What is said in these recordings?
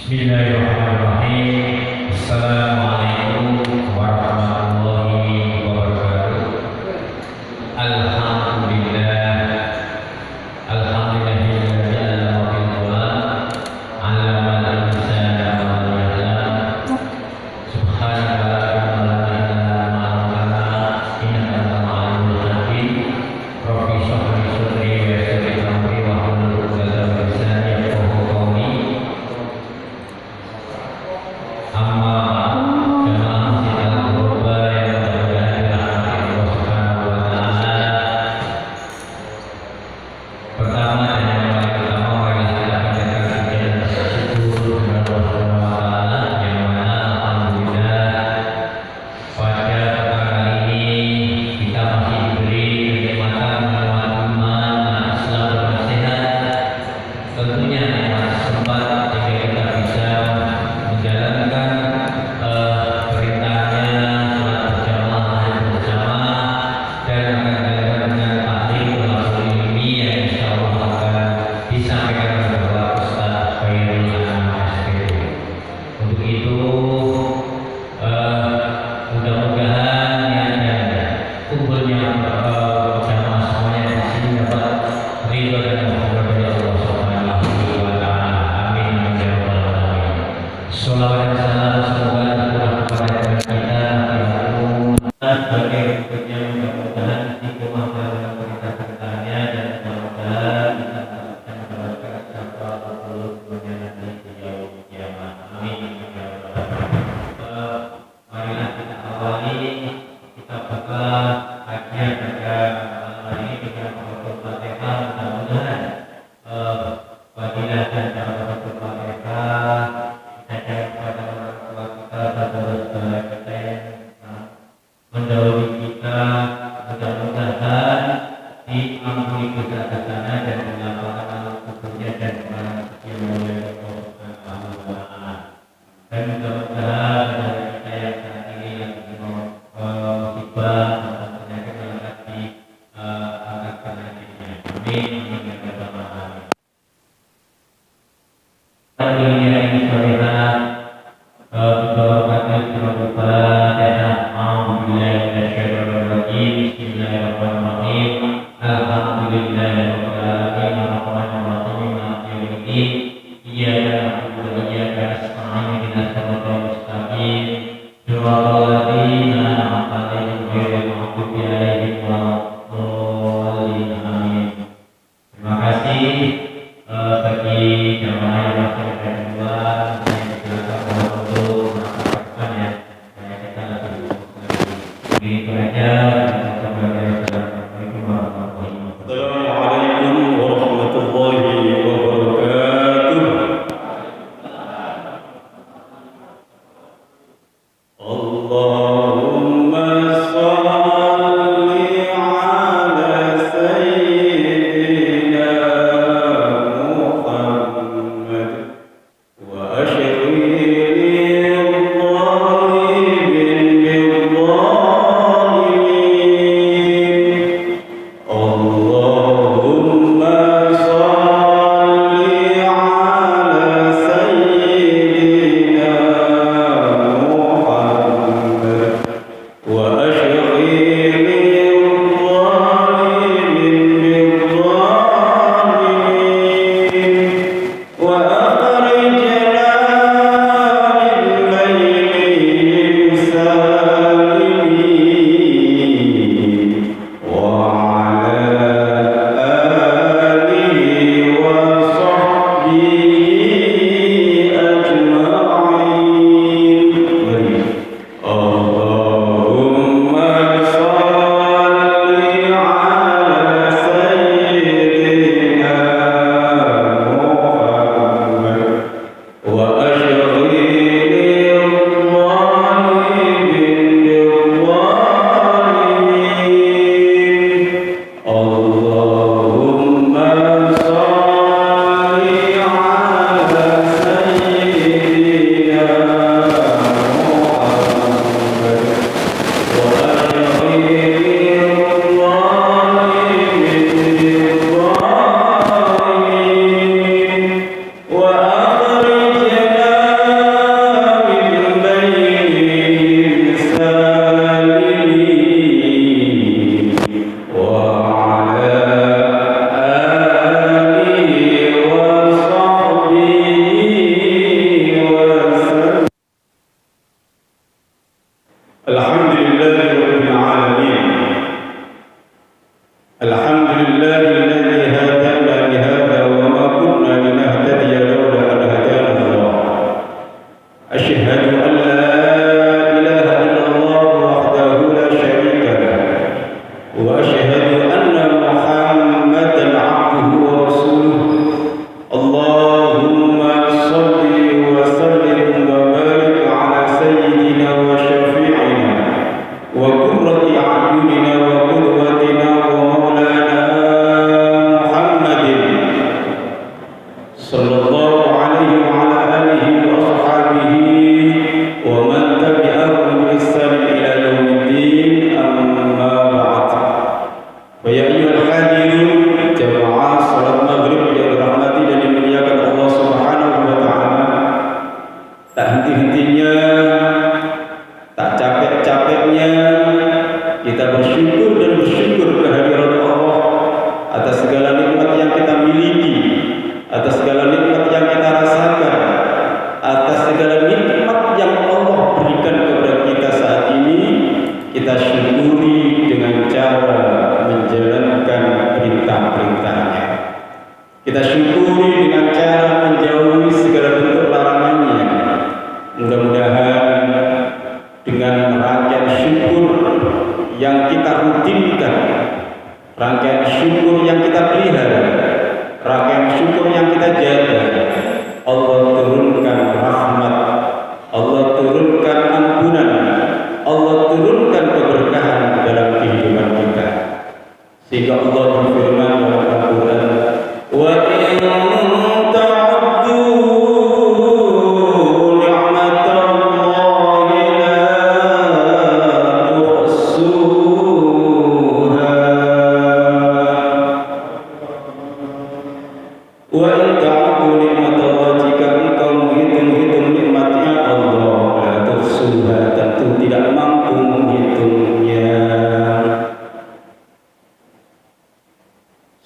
Bismillahirrahmanirrahim. Assalamualaikum warahmatullahi wabarakatuh. Alhamdulillah. Alhamdulillahilladzi 'allama bil qalam, 'allamal insana ma lam ya'lam. Subhanaka la ilma lana illa ma 'allamtana, innaka antal 'alimul hakim. Rabbi shrah li sadri wa yassir li amri wahlul 'uqdatam min lisani yafqahu qawli. Amma jamaah masjid Al-Ghurba yang mudah-mudahan dirahmati Allah Subhanahu wa taala. Pertama dan yang paling utama, marilah kita panjatkan puji dan rasa syukur kepada Allah Subhanahu wa taala, yang mana alhamdulillah pada petang kali ini kita masih diberi kenikmatan nikmat iman, Islam dan sehat. Tentunya nikmat sempat jika kita bisa menjalankan perintahnya sholat berjamaah bersama, dan akan dilakukan dengan taklim melalui ilmi yang insyaallah akan disampaikan oleh Bapak Ustaz Khairul Anam SPT. Untuk itu mudah-mudahan niatnya kumpulnya jamaah semuanya di sini dapat ridho dan maghfirah dari Allah Subhanahu wa taala. Amin ya rabbal alamin. Sholawat dan salam semoga tercurah kepada kita sebagai berikutnya. Mudah-mudahan istiqomah dalam perintah-perintahnya, dan mudah-mudahan kita mendapatkan syafaat semuanya nanti di yaumul kiamah. Amin ya rabbal alamin. Marilah kita awali, kita buka kajian pada malam ini dengan membaca Fatihah. Mudah-mudahan fadilah dan syafaat Fatihah ada kepada orang tua kita, saudara-saudara kita yang mendahului kita. Mudah-mudahan diampuni dosa-dosanya dan dilapangkan alam kuburnya dan barang kecil oleh Allah Subhanahu wa taala. Dan mudah-mudahan dari kita yang saat ini lagi musibah atau penyakit yang akan diangkat penyakitnya. Amin ya rabbal alamin. Dunia ini solehah, berbahagia berbahagia. Alhamdulillah minasyaitonirrajim. Bismillahirrahmanirrahim. Alhamdulillahirabbil alamin, arrahmanirrahim, maliki yaumiddin. Iyyaka na'budu wa iyyaka nasta'in, ihdinas siratal mustaqim, siratal ladzina an'amta 'alaihim ghairil maghdubi 'alaihim waladdallin. Amin. Terima kasih bagi jamaah yang masih ada di luar, yang silakan untuk melakukan ya. Kita lagi begitu aja. Assalamualaikum warahmatullahi wabarakatuh. Assalamualaikum warahmatullahi wabarakatuh. Allahumma shalli ala sayyidina Muhammad wa ashhadu sallallahu alaihi wa ala alihi wa ashabihi wa man tabi'ahum bi ihsan ila yaumiddin, amma ba'd. Wa ya ayyuhal hadirin jamaah salat maghrib yang dirahmati dan dimuliakan Allah Subhanahu wa taala. Tak henti-hentinya, tak capek-capeknya kita bersyukur dan bersyukur kehadirat Allah atas segala nikmat yang kita miliki, atas segala nikmat yang kita rasakan, atas segala nikmat yang Allah berikan kepada kita saat ini. Kita syukuri dengan cara menjalankan perintah-perintahnya. Kita syukuri dengan cara menjauhi segala bentuk larangannya. Mudah-mudahan dengan rangkaian syukur yang kita rutinkan, rangkaian syukur yang kita pelihara, rangkaian syukur yang kita jaga, Allah turunkan rahmat, Allah turunkan ampunan, Allah turunkan keberkahan dalam kehidupan kita. Sehingga Allah berfirman dalam Al-Quran, wa in ta'uddu ni'matallahi la tuhsuha, wa in ta'uddu ni'matallahi, jika engkau menghitung-hitung nikmatnya Allah, la tuhsuha, tentu tidak mampu menghitungnya.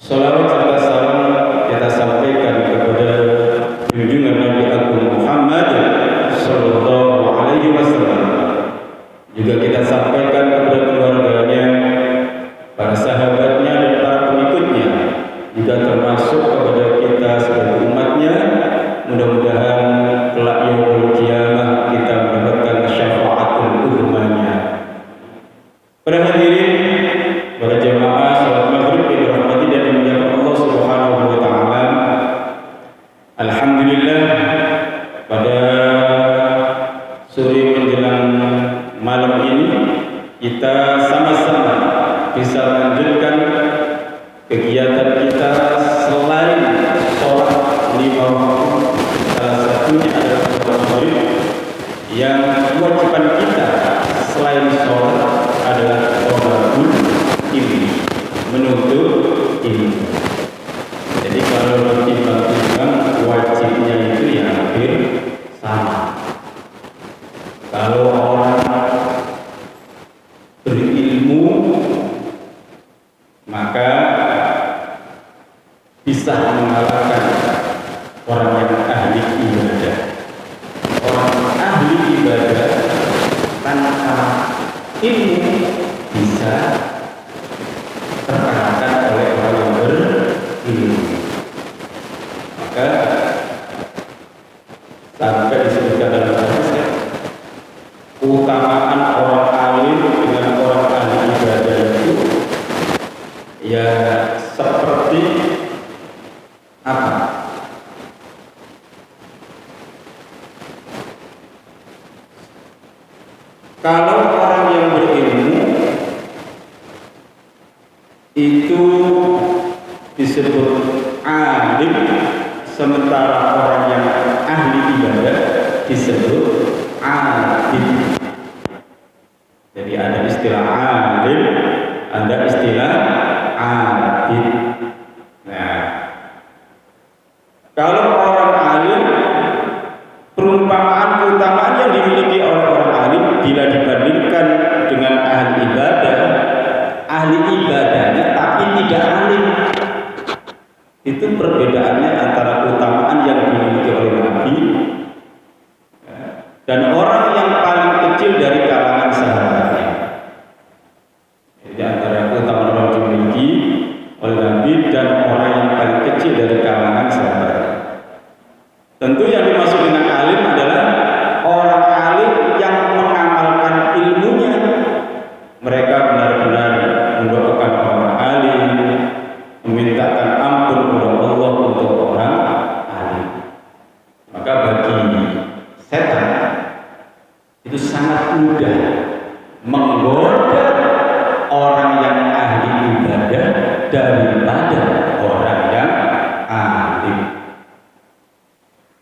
Salawat serta salam kita sampaikan kepada junjungan Nabi Agung Muhammad sallallahu alaihi wasallam. Juga kita sampaikan kepada keluarganya, para sahabatnya dan para pengikutnya, juga termasuk kepada kita sebagai umatnya. Mudah-mudahan kelak yaumul qiyamah kita mendapatkan syafaatul uzmanya. Para hadirin, para jamaah salat maghrib yang dirahmati dan dimuliakan Allah Subhanahu wa taala. Alhamdulillah, pada sore menjelang malam ini kita sama-sama bisa melanjutkan kegiatan kita selain sholat lima waktu. Salah satunya adalah sholat maghrib, yang kewajiban kita selain sholat adalah thalabul ilmi, menuntut ilmu. Jadi kalau ditimbang-timbang wajibnya itu ya hampir sama. Kalau orang berilmu maka bisa mengalahkan orang yang ahli ibadah. Orang ahli ibadah tanpa ilmu bisa terkalahkan oleh orang yang berilmu. Maka sampai disebutkan dalam hadis, keutamaan orang alim dengan orang ahli ibadah itu ya seperti apa? Kalau orang yang berilmu itu disebut alim, sementara orang yang ahli ibadah disebut abid. Jadi ada istilah alim, ada istilah abid. Nah, kalau orang alim, perumpamaan keutamaan yang dimiliki oleh orang alim bila dibandingkan dengan ahli ibadah, ahli ibadahnya tapi tidak alim. Itu perbedaannya antara keutamaan yang dimiliki oleh Nabi dan orang yang paling kecil dari kalangan sahabatnya. Jadi antara keutamaan orang dimiliki oleh Nabi dan orang yang paling kecil dari kalangan sahabatnya.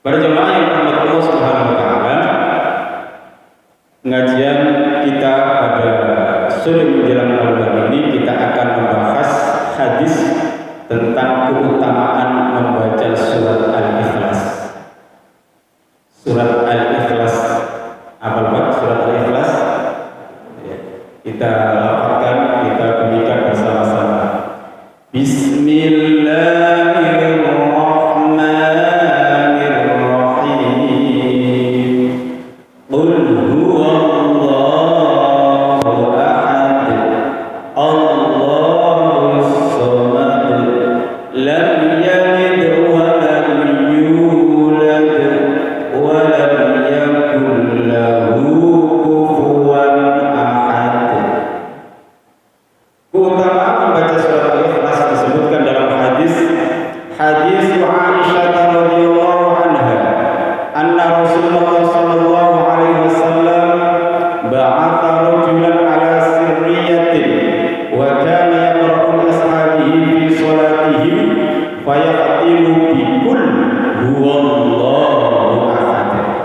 Para jemaah yang dirahmati Allah Subhanahu wa taala, pengajian kita pada sore menjelang malam ini kita akan membahas hadis tentang keutamaan membaca surat Al-Ikhlas. Surat Al-Ikhlas, apa Pak? Surat Al-Ikhlas. Ya, kita lafazkan, kita bunyikan bersama-sama. Bismillahirrahmanirrahim. Qul huwallahu ahad, Allahus samad, lam yalid wa lam yulad wa lam yakul lahu kufuwan ahad. Keutamaan membaca surat Al-Ikhlas disebutkan dalam hadis Aisyah radhiyallahu anha, anna Rasulullah sallallahu alaihi wasallam ba'atha rajulan ala sirriyatin wa kana yaqra'u ashabihi fi salatihim fa yaqtimu bi qul huwallahu ahad.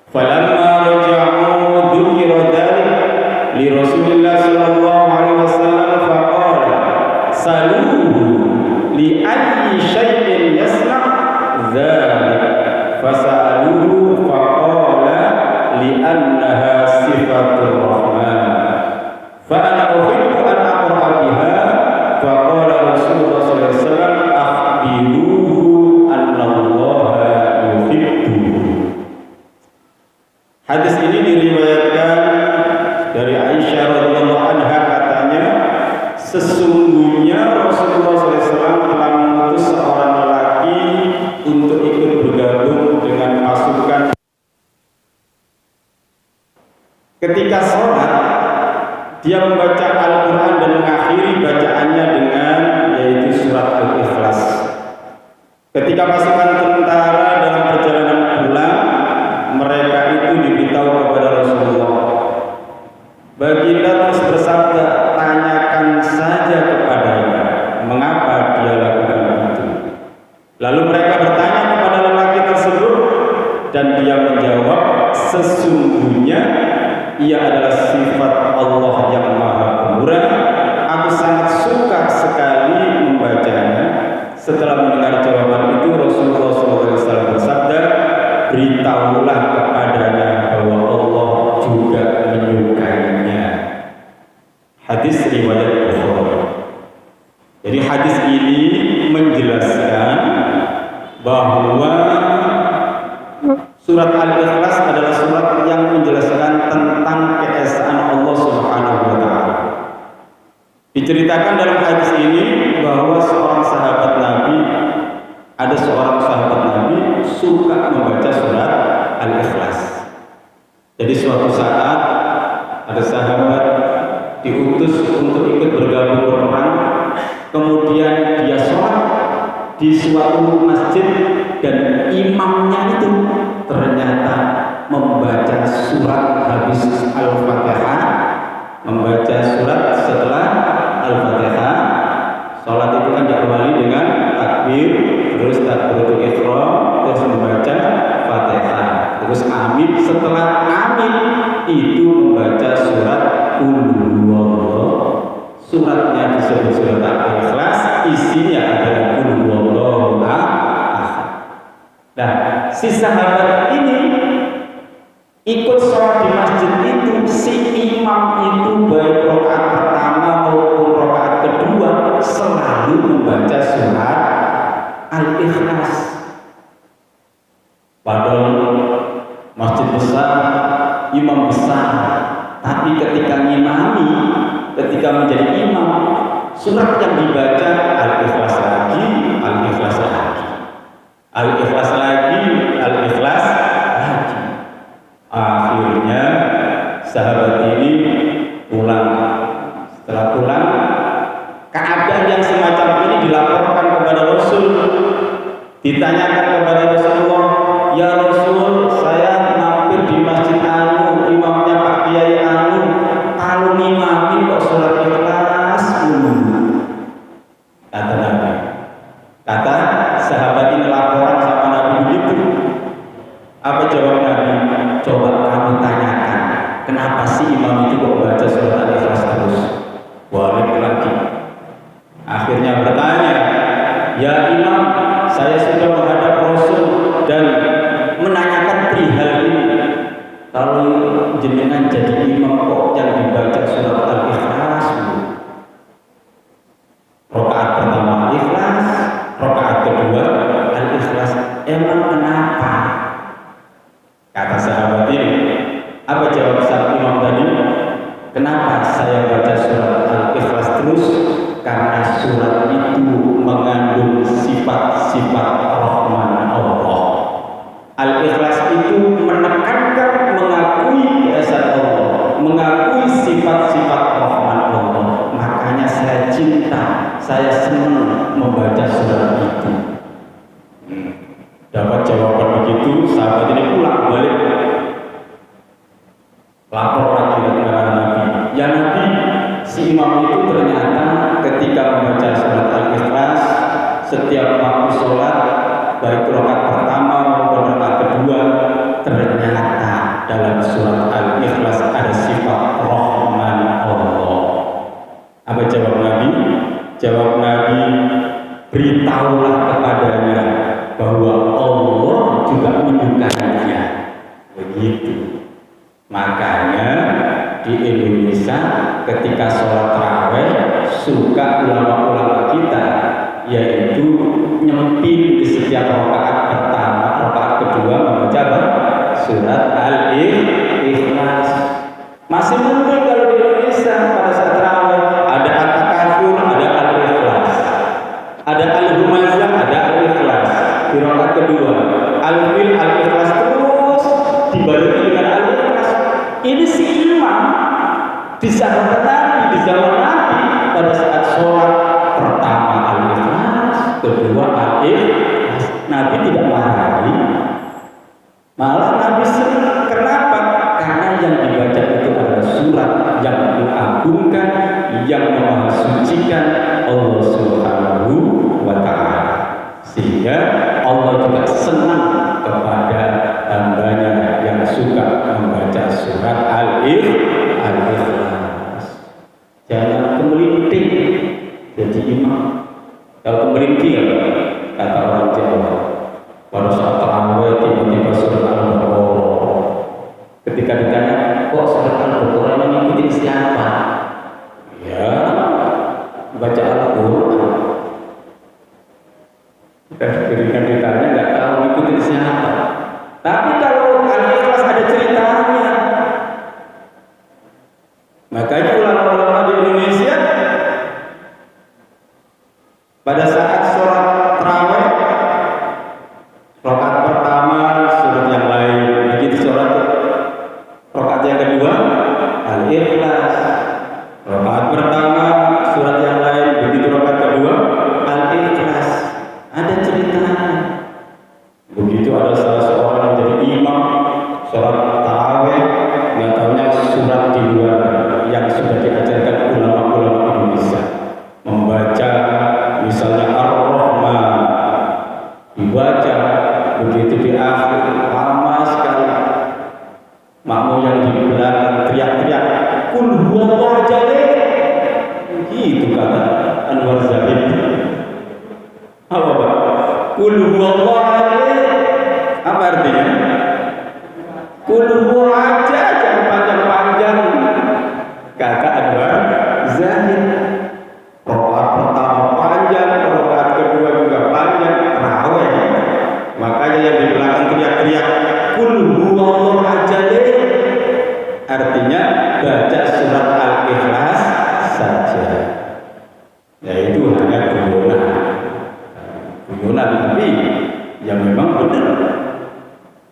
Falamma raja'u dzukira dzalik li Rasulillah sallallahu alaihi wasallam faqala saluhu li ayyi syai'in yasna' dzalik fasa'aluhu faqala li annaha sifatur rahman fa ana uhibbu an aqra'a biha faqala Rasulullah sallallahu alaihi wasallam akhbiruhu anna allaha yuhibbuhu. Hadis ini diriwayatkan dari Aisyah radhiyallahu anha, katanya sesungguhnya Rasulullah SAW telah mengutus seorang lelaki untuk ikut bergabung dengan pasukan. Ketika sholat, dia membaca Al-Quran dan mengakhiri bacaannya dengan yaitu surat Al-Ikhlas. Ketika pasukan tentara dalam perjalanan pulang, mereka itu diberitahu kepada Rasulullah. Baginda terus bersabda, tanyakan saja kepadanya mengapa dia lakukan itu. Lalu mereka bertanya kepada lelaki tersebut dan dia menjawab, sesungguhnya ia adalah sifat Allah yang Maha Pemurah. Aku sangat suka sekali membacanya. Setelah mendengar jawaban itu, Rasulullah SAW bersabda, beritahulah kepadanya bahwa Allah juga menyukainya. Hadis riwayat Bukhari. Jadi hadis ini menjelaskan bahwa surat Al-Ikhlas adalah surat yang menjelaskan tentang keesaan Allah Subhanahu wa taala. Diceritakan dalam hadis ini bahwa seorang sahabat Nabi, ada seorang sahabat Nabi suka membaca surat Al-Ikhlas. Jadi suatu saat ada sahabat diutus untuk ikut bergabung berperang, kemudian dia sholat di suatu masjid dan imamnya itu ternyata membaca surat habis Al-Fatihah, membaca surat setelah Al-Fatihah. Sholat itu kan diawali dengan takbir, terus takbiratul ihram, terus membaca Fatihah, terus amin. Setelah amin itu membaca surat Suratnya disebut surat Al-Ikhlas, isinya adalah Qul huwallahu ahad. Nah, si sahabat ini ikut sholat di masjid itu, si imam itu baik rakaat pertama maupun rakaat kedua selalu membaca surat Al-Ikhlas. Padahal masjid besar, imam besar, tapi ketika ngimami, ketika menjadi imam, surat yang dibaca Al-Ikhlas lagi, Al-Ikhlas lagi, Al-Ikhlas lagi, Al-Ikhlas lagi. Akhirnya sahabat ini pulang. Setelah pulang, keadaan yang semacam ini dilaporkan kepada Rasul. Ditanyakan kepada Rasulullah, ya Rasul, saya mampir di masjid anu, imamnya Pak Kiai anu, kalau ngimami kok surat Ikhlas dulu. Kata Nabi, kata sahabat ini laporan sama Nabi begitu. emang kenapa? Kata sahabat ini, apa jawab sang imam tadi? Kenapa saya baca surat Al-Ikhlas terus? Karena surat itu mengandung sifat-sifat Rahman Allah. Al-Ikhlas itu menekankan mengakui keesaan Allah, mengakui sifat-sifat Rahman Allah. Makanya saya cinta, saya senang membaca surat itu. Dapat jawaban begitu, sahabat ini pulang balik, lapor lagi kepada Nabi. Ya Nabi, si imam itu ternyata ketika membaca surat Al-Ikhlas setiap waktu sholat, baik rakaat pertama maupun rakaat kedua, ternyata dalam surat Al-Ikhlas ada sifat Rahman Allah. Apa jawab Nabi? Jawab Nabi, beritahulah kepadanya bahwa Allah juga menyukainya. Begitu. Makanya di Indonesia ketika sholat tarawih suka ulama-ulama kita yaitu nyempil di setiap rakaat pertama, rakaat kedua membaca surat Al-Ikhlas. Masih mungkin kalau di Indonesia pada saat tarawih ada At-Takasur, ada Al-Ikhlas, ada Al-Humazah, ada Al-Ikhlas. Di rakaat kedua Al-Fil, Al-Ikhlas terus dibarengi dengan Al-Ikhlas. Ini si imam di zaman Nabi, di zaman Nabi pada saat sholat pertama Al-Ikhlas, kedua Al-Ikhlas. Nabi tidak marahi, malah Nabi senang. Kenapa? Karena yang dibaca itu adalah surat yang mengagungkan, yang memahasucikan Allah Subhanahu wa Ta'ala, sehingga Allah juga senang kepada hambanya yang suka membaca surat Al-Ikhlas. Jangan kemelinting jadi imam. Kalau kemelinting ya kata orang Jawa, pada saat tarawih tiba-tiba surat Al-Baqarah. Ketika ditanya, kok surat Al-Baqarah mengikuti siapa? Ya, baca Al-Quran. Ketika ditanya nggak tahu ikutin siapa. Tapi kalau Al-Ikhlas ada ceritanya. Makanya ulama-ulama di Indonesia pada saat sholat tarawih rakaat pertama surat yang lain, begitu sholat rakaat yang kedua Al-Ikhlas, rakaat pertama surat yang lain, begitu rakaat kedua Al-Ikhlas. Ada ceritanya. Begitu ada salah seorang yang jadi imam sholat tarawih, nggak tahunya surat di luar yang sudah diajarkan ulama-ulama Indonesia. Membaca misalnya Ar-Rahman, dibaca begitu di akhir lama sekali. Makmum yang di belakang teriak-teriak, "Qul huwallahu ahad." Begitu kata Anwar Zahid. Apa Pak? Qul huwallahu ahad. Apa artinya? Qul huwa aja, jangan panjang-panjang. Kata Anwar Zahid. Rakaat pertama panjang, rakaat kedua juga panjang, tarawih. Makanya yang di belakang teriak-teriak, "Qul huwallahu ahad." Artinya baca surat Al-Ikhlas saja. Yaitu hanya guyonan, tapi yang memang benar.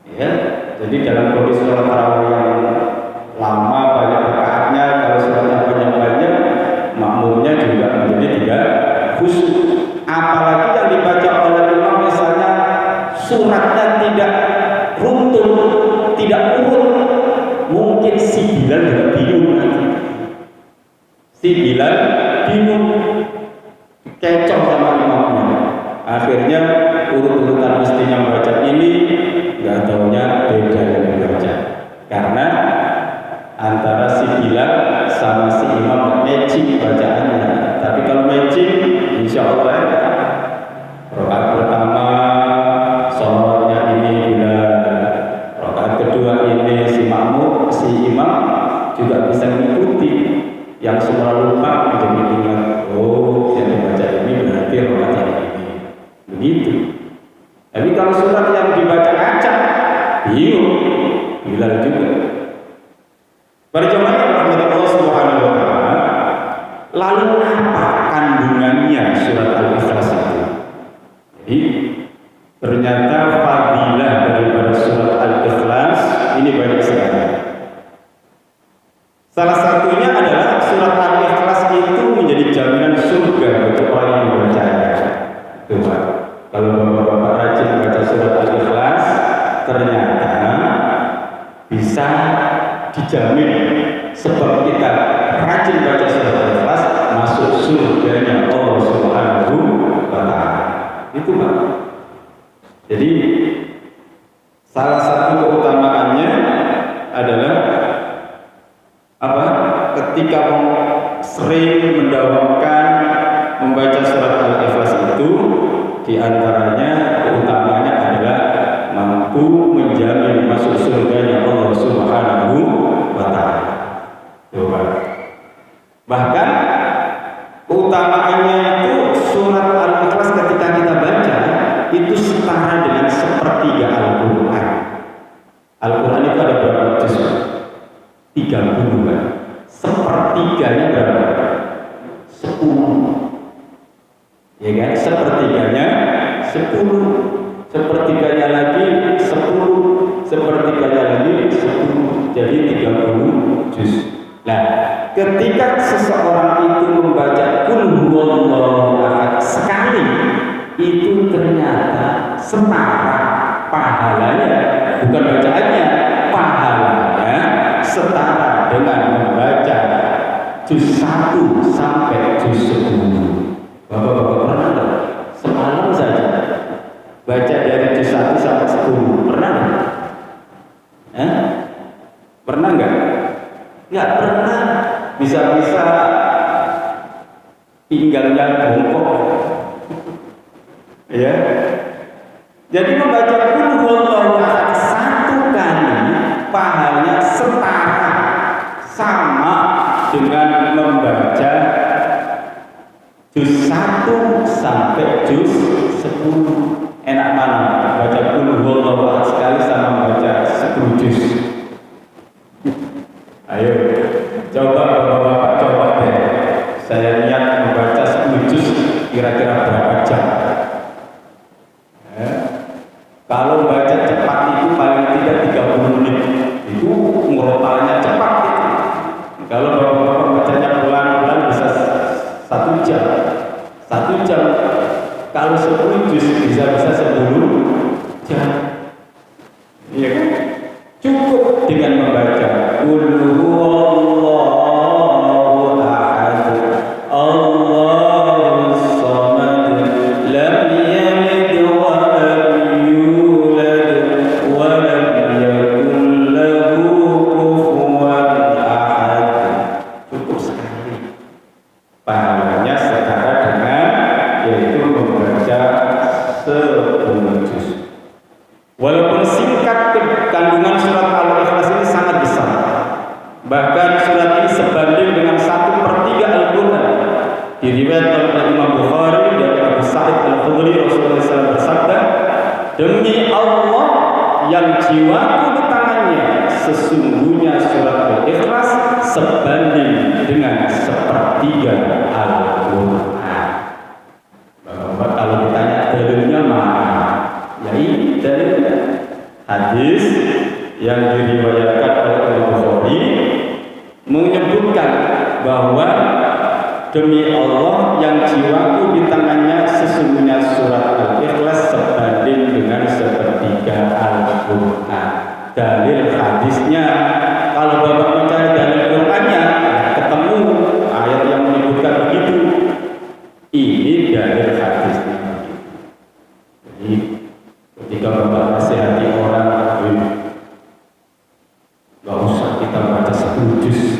Ya, jadi dalam kondisi sholat tarawih yang lama banyak rakaatnya, kalau sholatnya banyak-banyak, makmumnya juga menjadi tidak khusyuk. Apalagi yang dibaca oleh imam misalnya suratnya tidak runtun, tidak urut, mungkin si Bilal juga bingung nanti. Si Bilal bingung, kecoh sama imamnya. Akhirnya urut-urutan mestinya membaca ini, nggak taunya beda yang dibaca. Karena antara si Bilal sama si imam matching bacaannya. Tapi kalau matching, insya Allah rakaat pertama sholatnya ini Bilal, rakaat kedua ini si makmum, si imam juga bisa mengikuti. Yang semua lupa menjadi ingat, oh yang dibaca ini berarti rakaat yang ini. Begitu. Tapi surat yang dibaca acak, bingung, hilang juga. Para jemaah yang dirahmati Allah Subhanahu wa taala, lalu apa kandungannya surat Al-Ikhlas itu? Jadi ternyata fadilah daripada surat Al-Ikhlas ini banyak sekali. Salah satunya adalah surat Al-Ikhlas itu menjadi jaminan surga bagi orang yang membacanya. Coba, kalau bapak-bapak rajin baca surat Al-Ikhlas, ternyata bisa dijamin sebab kita rajin baca surat Al-Ikhlas masuk surganya Allah Subhanahu wa taala. Itu Pak. Jadi salah satu keutamaannya adalah apa? Ketika sering mendawamkan membaca surat Al-Ikhlas itu, diantaranya keutamanya adalah mampu menjamin masuk surganya Allah Subhanahu wa taala. Coba. Bahkan keutamaannya itu surat Al-Ikhlas ketika kita baca itu setara dengan sepertiga Al-Qur'an. Al-Qur'an itu ada berapa juz? 30 kan. Sepertiganya berapa? 10. Ya kan? Sepertiganya 10. Sepertiganya lagi 10. Sepertiganya lagi 10. Jadi 30 juz. Nah, ketika seseorang itu membaca Qul huwallahu ahad sekali, itu ternyata setara pahalanya, bukan bacaannya, pahalanya setara dengan membaca juz 1 sampai juz 10. Bapak-bapak pernah enggak? Semalam saja baca dari juz 1 sampai 10. Pernah enggak? Pernah enggak? Enggak pernah. Bisa-bisa pinggangnya bongkok. Ya. Jadi membaca Qul huwallahu ahad satu kali pahalanya setara sama dengan membaca juz 1 sampai juz 10. Enak mana baca Qul huwallahu ahad sekali sama membaca 10 juz? Ayo coba bapak-bapak, coba deh. Saya niat membaca 10 juz kira-kira berapa jam? Kalau baca cepat itu paling tidak 30 menit. Itu ngurupalnya cepat gitu. Kalau bapak-bapak bacanya pelan-pelan bisa 1 jam. 1 jam. Kalau 10 juz bisa-bisa 10 jam. Iya kan? Cukup dengan membaca Qul huwallahu ahad Allahus samad lam yalid wa lam yulad wa lam yakul lahu kufuwan ahad. Cukup sekali. Pahalanya setara dengan yaitu membaca 10 juz. Walaupun singkat, kandungan surat Al-Ikhlas ini sangat besar. Bahkan surat ini sebanding dengan 1/3 Al-Quran. Diriwayatkan oleh Imam Bukhari dari Abu Sa'id Al-Khudri, Rasulullah SAW bersabda, demi Allah yang jiwaku di tangannya, sesungguhnya surat Al-Ikhlas sebanding dengan 1/3 Al-Quran. Bapak, kalau ditanya dalilnya mana? Ya ini dalilnya hadis yang diriwayatkan oleh Imam Bukhari menyebutkan bahwa demi Allah yang jiwaku di tangannya, sesungguhnya surat Al-Ikhlas sebanding dengan 1/3 Al-Quran. Dalil hadisnya, kalau bapak mencari dalil Qurannya, ketemu ayat yang menyebutkan begitu. Ini dalil hadisnya. Jadi ketika bapak nasihati orang, gak usah kita baca 10 juz,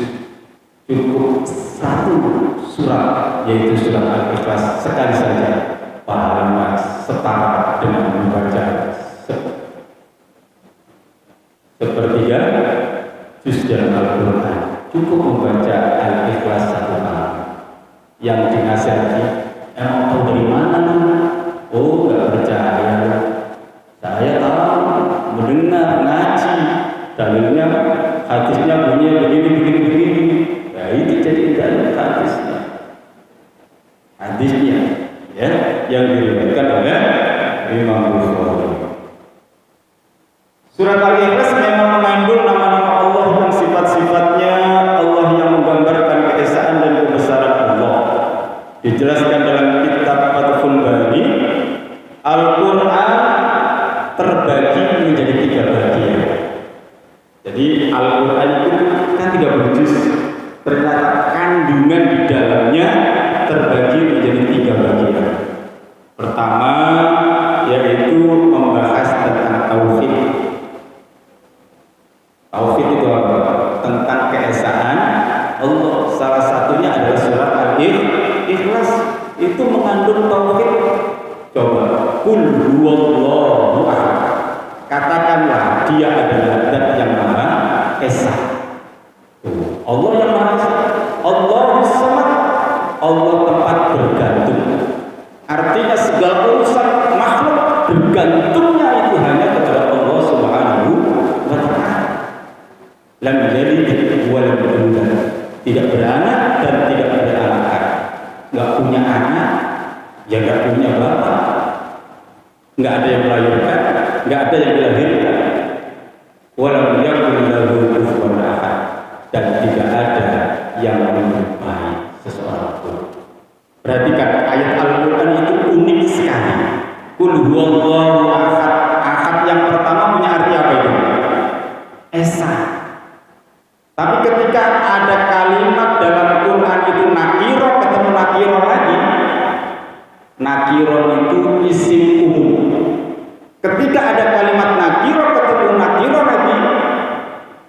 cukup 1 surat, yaitu surat Al-Ikhlas sekali saja, pahalanya setara dengan membaca 1/3 juz dalam Al-Quran. Cukup membaca Al-Ikhlas 1 malam. Yang dinasihati, emang tahu dari mana? Oh, gak percaya. Saya dengar ngaji, dalilnya hadisnya bunyi begini. Nah itu jadi dalil hadisnya ya yang diriwayatkan oleh Imam Bukhari. Surat Al-Ikhlas memang mengandung nama-nama Allah dan sifat-sifatnya Allah yang menggambarkan keesaan dan kebesaran Allah. Dijelaskan dalam kitab Fathul Bari, Al-Quran terbagi menjadi 3 bagian. Jadi Al-Quran itu kan 30 juz. Ternyata kandungan di dalamnya terbagi menjadi 3 bagian. Pertama yaitu membahas tentang tauhid. Tauhid itu apa? Tentang keesaan Allah. Salah satunya adalah surat Al-Ikhlas. Itu mengandung tauhid. Coba, Qul huwallahu ahad. Katakanlah dia adalah zat yang maha esa. Allah yang maha esa. Allahus samad. Allah tempat bergantung. Artinya segala urusan makhluk bergantungnya itu hanya kepada Allah Subhanahu wa ta'ala. Lam yalid wa lam yulad. Tidak beranak dan tidak beranakan. Enggak punya anak, ya enggak punya bapak. Enggak ada yang melahirkan, enggak ada yang dilahirkan. Wa lam yakul lahu kufuwan ahad. Dan tidak ada yang menyerupai seseorang pun. Perhatikan ayat Al-Quran itu unik sekali. Qul huwallahu ahad. Ahad yang pertama punya arti apa itu? Esa. Tapi ketika ada kalimat dalam Quran itu nakiro ketemu nakiro lagi. Nakiro itu isim umum. Ketika ada kalimat nakiro ketemu nakiro lagi,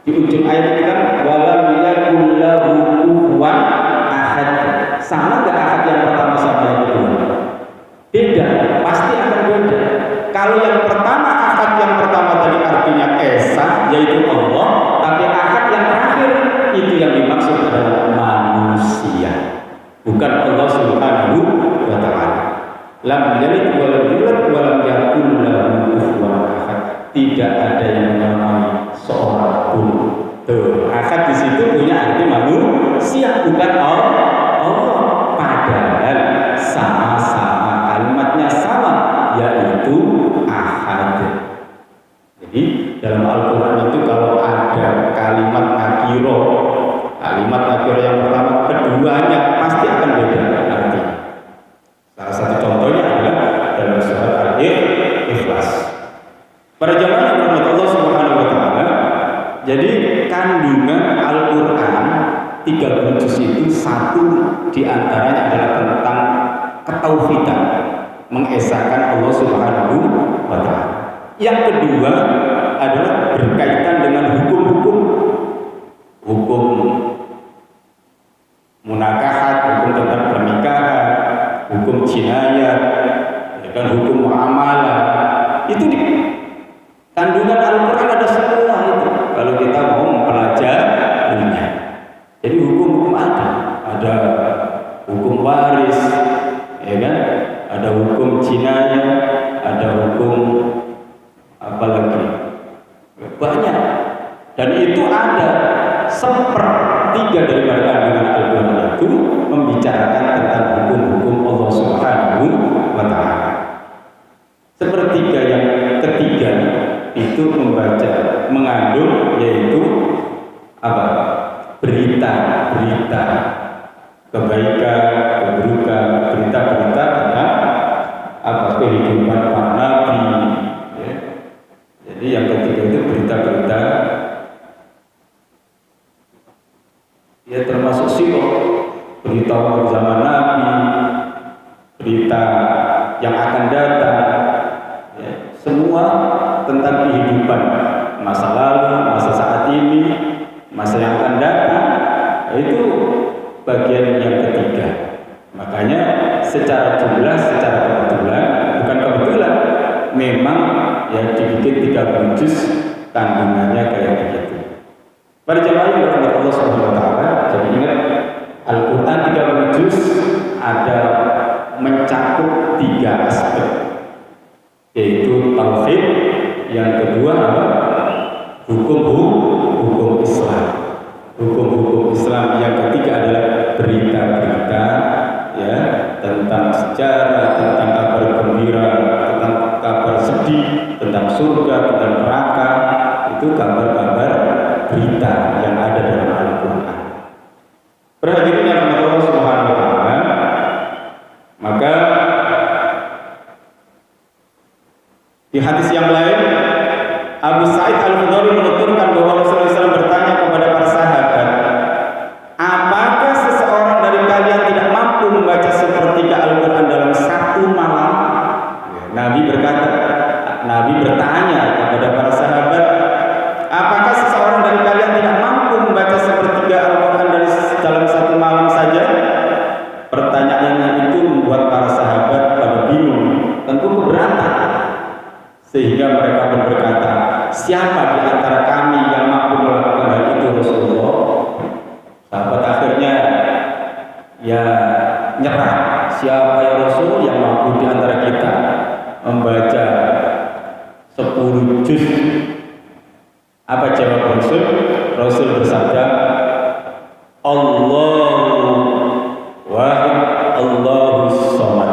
di ujung ayat itu kan walam yakul lahu kufuwan ahad. Sama enggak ahad yang pertama sama yang kedua? Beda, pasti akan beda. Kalau yang pertama ahad yang pertama tadi artinya esa, yaitu Allah, tapi ahad yang terakhir itu yang dimaksud adalah manusia, bukan Allah Subhanahu wa ta'ala. Lam yalid wa lam yulad wa lam yakul lahu kufuwan ahad. Tidak ada yang menamai seorang pun. Tuh, ahad di situ punya arti manusia, bukan Allah. Padahal sama-sama kalimatnya sama, yaitu ahad. Jadi dalam Al-Quran itu kalau ada kalimat nakiro yang pertama, keduanya pasti akan beda artinya. Salah satu contohnya adalah dalam surat Al-Ikhlas. Para jamaah yang dirahmati Allah Subhanahu wa ta'ala, jadi kandungan Al-Quran 30 juz itu satu diantaranya adalah tentang ketauhidan, mengesahkan Allah Subhanahu wa ta'ala. Yang kedua adalah berkaitan dengan hukum munakahat, hukum tentang pernikahan, hukum jinayat, dan hukum muamalah. Itu di kandungan Al-Quran ada semua itu. Kalau kita mau mempelajarinya, jadi hukum ada hukum waris, ya kan? Ada hukum jinayat, ada hukum apa lagi? Banyak. Dan itu ada 1/3 daripada kandungan Al-Quran itu membicarakan tentang hukum-hukum Allah Subhanahu wa ta'ala. 1/3 yang ketiga itu mengandung yaitu apa? Berita kebaikan, keburukan, berita-berita tentang apa kehidupan para nabi. Ya. Jadi yang ketiga itu berita-berita, ya termasuk sirah, berita zaman nabi, berita yang akan datang, ya, semua tentang kehidupan masa lalu, masa saat ini, masa yang akan datang. Itu bagian yang ketiga. Makanya secara jumlah, secara kebetulan, bukan kebetulan, memang yang dibikin 30 juz kandungannya kayak begitu. Para jemaah yang dirahmati Allah Subhanahu wa ta'ala, jadi ingat Al-Quran 30 juz ada mencakup 3 aspek, yaitu tauhid, yang kedua apa? Hukum Islam. Hukum Islam yang ketiga adalah berita-berita ya tentang sejarah, tentang kabar gembira, tentang kabar sedih, tentang surga, tentang neraka. Itu kabar-kabar berita yang ada dalam Al-Quran. Perhatikan yang Allah Subhanahu wa Ta'ala. Maka di hadis yang lain, Abu Sa'id Al-Khudri menuturkan bahwa Rasulullah SAW bertanya kepada para sahabat, apakah seseorang dari kalian tidak mampu membaca sepertiga Al-Quran dalam satu malam? Nabi bertanya kepada para sahabat, apakah seseorang dari kalian tidak mampu membaca sepertiga Al-Quran dalam satu malam saja? Pertanyaannya itu membuat para sahabat pada bingung, tentu keberatan. Sehingga mereka pun berkata, siapa di antara kami yang mampu melakukan hal itu Rasulullah? Sahabat akhirnya ya nyerah. Siapa ya Rasul yang mampu di antara kita membaca 10 juz? Apa jawab Rasul? Rasul bersabda, Allahu wahid, Allahu samad.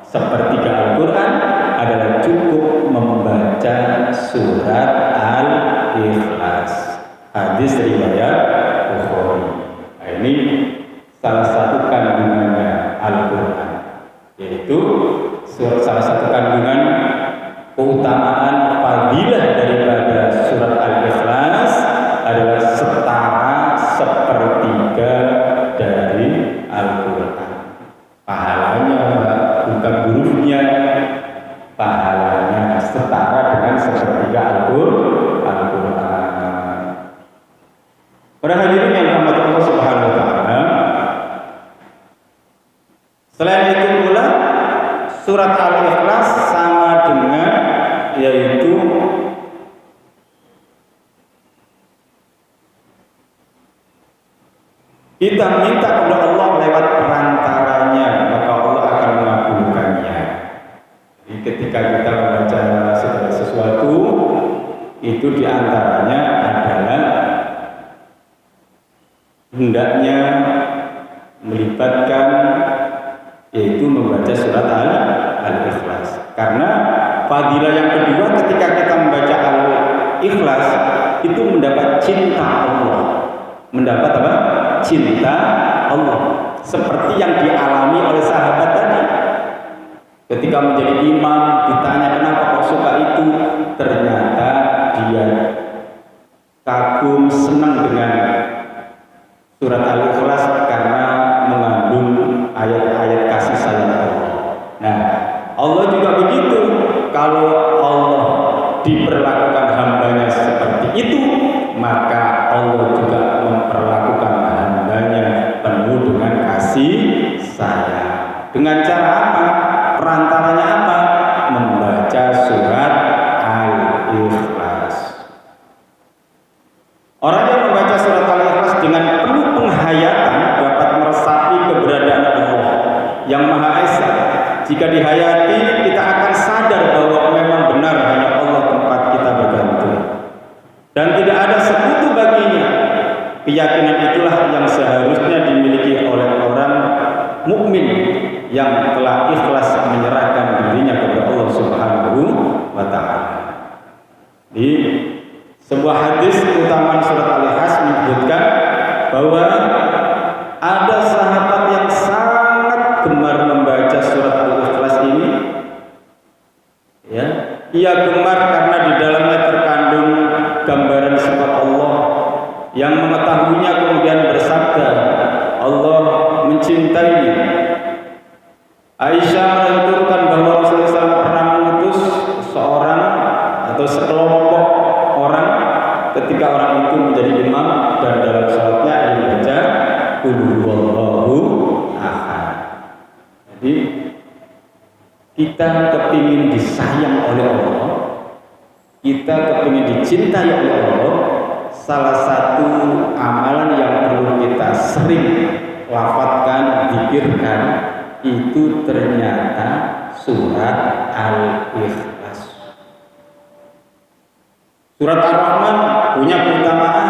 Sepertiga Al-Quran adalah cukup membaca surat Al-Ikhlas. Hadis riwayat Bukhari. Nah, ini salah satu kandungannya Al-Quran, yaitu salah satu kandungan keutamaan fadilah daripada surat Al-Ikhlas adalah setara sepertiga dari Al-Quran. Pahalanya bukan hurufnya, pahalanya setara dengan sepertiga Al-Quran. Para hadirin yang dirahmati Allah Subhanahu wa Ta'ala, selain itu pula surat Al-Ikhlas sama dengan yaitu kita minta kepada Allah lewat perantaranya, maka Allah akan mengabulkannya. Jadi ketika kita membaca segala sesuatu, itu diantaranya adalah hendaknya melibatkan yaitu membaca surat Al-Ikhlas. Karena fadilah yang kedua ketika kita membaca Al-Ikhlas itu mendapat cinta Allah. Mendapat apa? Cinta Allah. Seperti yang dialami oleh sahabat tadi. Ketika menjadi imam ditanya kenapa kok suka itu, ternyata dia kagum senang dengan surat Al-Ikhlas karena mengandung ayat-ayat kasih sayang Allah. Nah, Allah juga begitu. Kalau Allah diperlakukan hambanya seperti itu, maka Allah juga memperlakukan hambanya penuh dengan kasih sayang. Dengan cara apa? Perantaranya apa? Membaca surat Al-Ikhlas. Orang yang membaca surat Al-Ikhlas dengan penuh penghayatan dapat meresapi keberadaan Allah yang Maha Esa. Jika dihayati, kita akan sadar bahwa memang benar hanya Allah tempat kita bergantung dan tidak ada sekutu baginya. Keyakinan itulah yang seharusnya dimiliki oleh orang mukmin yang telah ikhlas menyerahkan dirinya kepada Allah Subhanahu wa Ta'ala. Di sebuah hadis keutamaan surat Al-Ikhlas menyebutkan bahwa ada sahabat yang sangat gemar membaca surat Al-Ikhlas ini. Ya, ia gemar karena di dalamnya terkandung gambaran sifat Allah. Yang mengetahuinya kemudian bersabda, Allah mencintainya. Aisyah menuturkan bahwa Rasulullah SAW pernah mengutus seorang atau sekelompok orang ketika orang itu menjadi imam dan dalam salatnya ia membaca Qul huwallahu ahad. Jadi kita kepingin disayang oleh Allah, kita kepingin dicintai oleh Allah. Salah satu amalan yang perlu kita sering lafadzkan, dzikirkan, itu ternyata surat Al-Ikhlas. Surat Ar-Rahman punya keutamaan,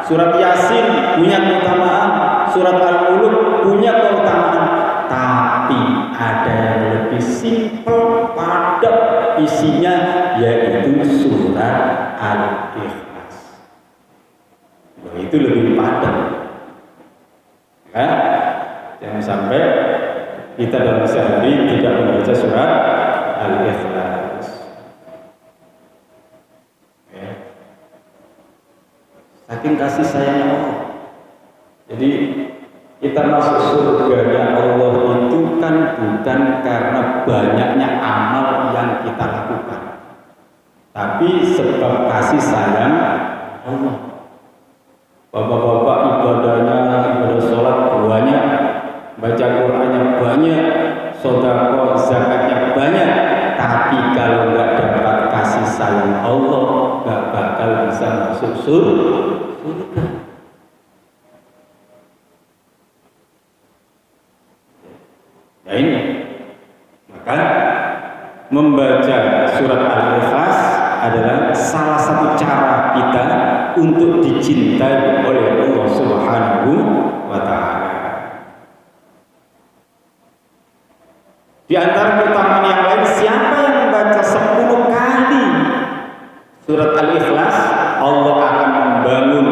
surat Yasin punya keutamaan, surat Al-Mulk punya keutamaan, tapi ada yang lebih simpel, padat isinya, yaitu surat Al-Ikhlas. Itu lebih padat. Ya? Jangan sampai kita dalam sehari tidak membaca surat Al-Ikhlas. Saking kasih sayangnya Allah. Jadi kita masuk surganya Allah itu kan bukan karena banyaknya amal yang kita lakukan, tapi sebab kasih sayang Allah. Bapak-bapak ibadahnya, ibadah sholat banyak, baca Qur'annya banyak, sedekah zakatnya banyak, tapi kalau nggak dapat kasih sayang Allah, nggak bakal bisa masuk surga. Ya ini, maka membaca surat Al-Ikhlas adalah salah satu cara kita untuk dicintai oleh Allah Subhanahu wa Ta'ala. Di antara keutamaan yang lain, siapa yang membaca 10 kali surat Al-Ikhlas, Allah akan membangun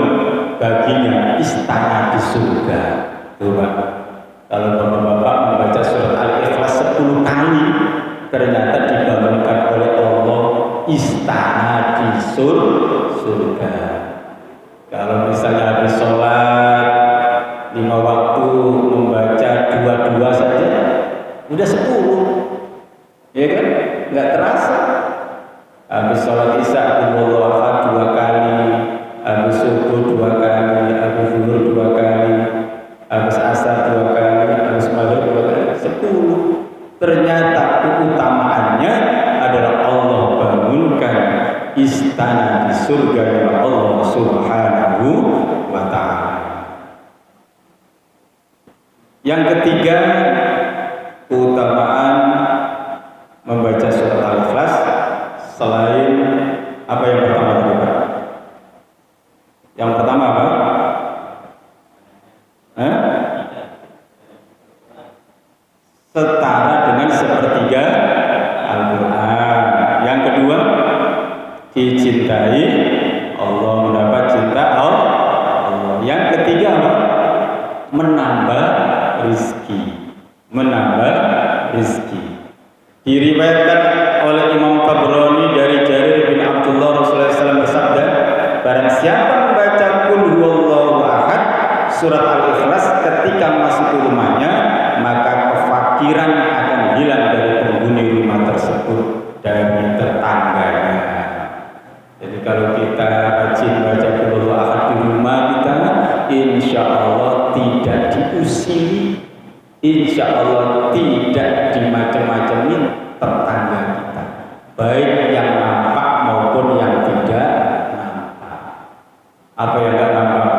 baginya istana di surga. Coba, kalau bapak-bapak membaca surat Al-Ikhlas 10 kali, ternyata dibangunkan oleh Allah istana di surga. Kalau misalnya habis sholat 5 waktu membaca 2 saja, udah 10, ya kan? Nggak terasa. Habis sholat isya Allahu Akbar 2 kali, habis subuh 2 kali, habis zuhur 2 kali, habis asar 2 kali, habis maghrib 2 kali, 10. Ternyata keutamaannya adalah Allah bangunkan istana di surga Allah Subhanahu wa Ta'ala. Yang ketiga, keutamaan membaca surat Al-Ikhlas selain apa yang pertama tadi, Pak? Yang pertama apa? Setara dengan sepertiga Al-Quran. Yang kedua, dicintai Allah, mendapat cinta Allah. Yang ketiga apa? Menambah rizki. Diriwayatkan oleh Imam Tabrani dari Jarir bin Abdullah, Rasulullah SAW bersabda, barang siapa membaca Qul huwallahu ahad surat Al-Ikhlas ketika masuk ke rumahnya, maka kefakiran akan hilang dari penghuni rumah tersebut, dari tetangganya. Jadi kalau kita rajin baca Qul huwallahu ahad di rumah kita, insya Allah tidak diusiri, insya Allah tidak dimacam-macamin tetangga kita, baik yang nampak maupun yang tidak nampak. Apa yang tidak nampak?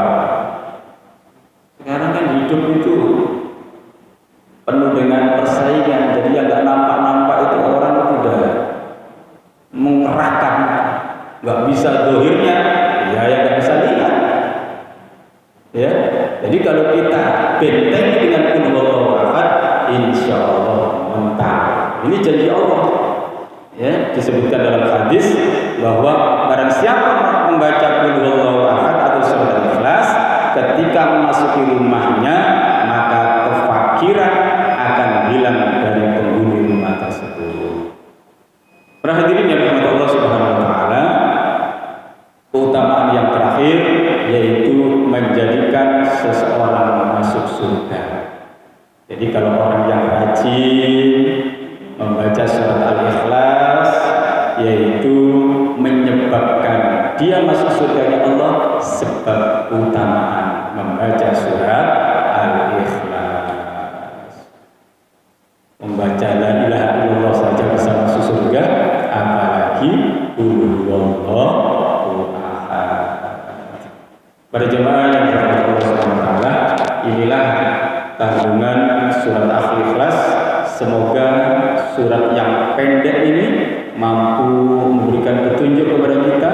Sekarang kan hidup itu penuh dengan persaingan, jadi yang tidak nampak-nampak itu orang sudah mengerahkan, nggak bisa dohirnya, ya yang nggak bisa lihat. Ya, jadi kalau kita bentengi dengan Qul huwallahu ahad, insya Allah menang. Ini janji Allah. Ya, disebutkan dalam hadis bahwa barang siapa membaca Qul huwallahu ahad atau surat Al-Ikhlas ketika memasuki rumahnya, maka kefakiran akan hilang dari penghuni rumah tersebut. Para hadirin yang dirahmati Allah Subhanahu wa Ta'ala, keutamaan yang terakhir yaitu menjadikan seseorang masuk surga. Jadi kalau orang yang rajin membaca surat Al-Ikhlas, yaitu menyebabkan dia masuk surga Allah, sebab keutamaan membaca surat Al-Ikhlas. Membaca la ilaha illallah saja bisa masuk surga, apalagi Qul huwallahu ahad. Pada jemaah yang dirahmati Allah Subhanahu wa Ta'ala, inilah kandungan surat Al-Ikhlas. Semoga surat yang pendek ini mampu memberikan petunjuk kepada kita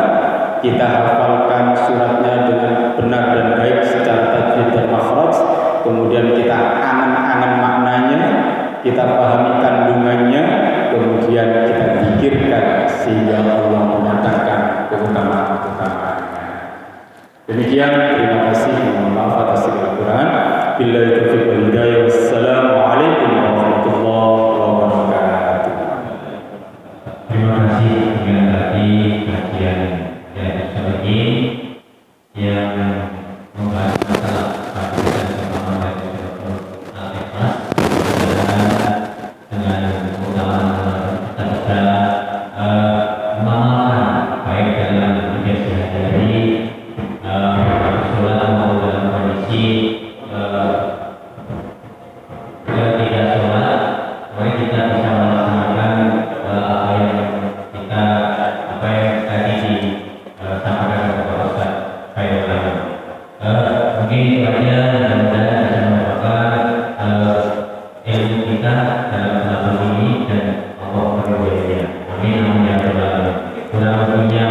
Demikian, terima kasih. Mohon maaf atas segala kekurangan. Billahi taufiq wal hidayah. Wassalamualaikum warahmatullahi wabarakatuh. Terima kasih dengan tadi kajian yang ini yang membahas masalah kehidupan pemahaman al-ikhlas dengan keutamaan kita bisa mengamalkan baik dalam hidup sehari-hari sholat maupun dalam kondisi tidak sholat, mari kita bisa melaksanakan apa yang tadi disampaikan oleh Ustaz Khairul. Mungkin itu aja, mudah-mudahan bisa merupakan ilmu kita dalam tahun ini dan Allah berwujudnya. Amin. Amin ya rabbal alamin. Mudah-mudahan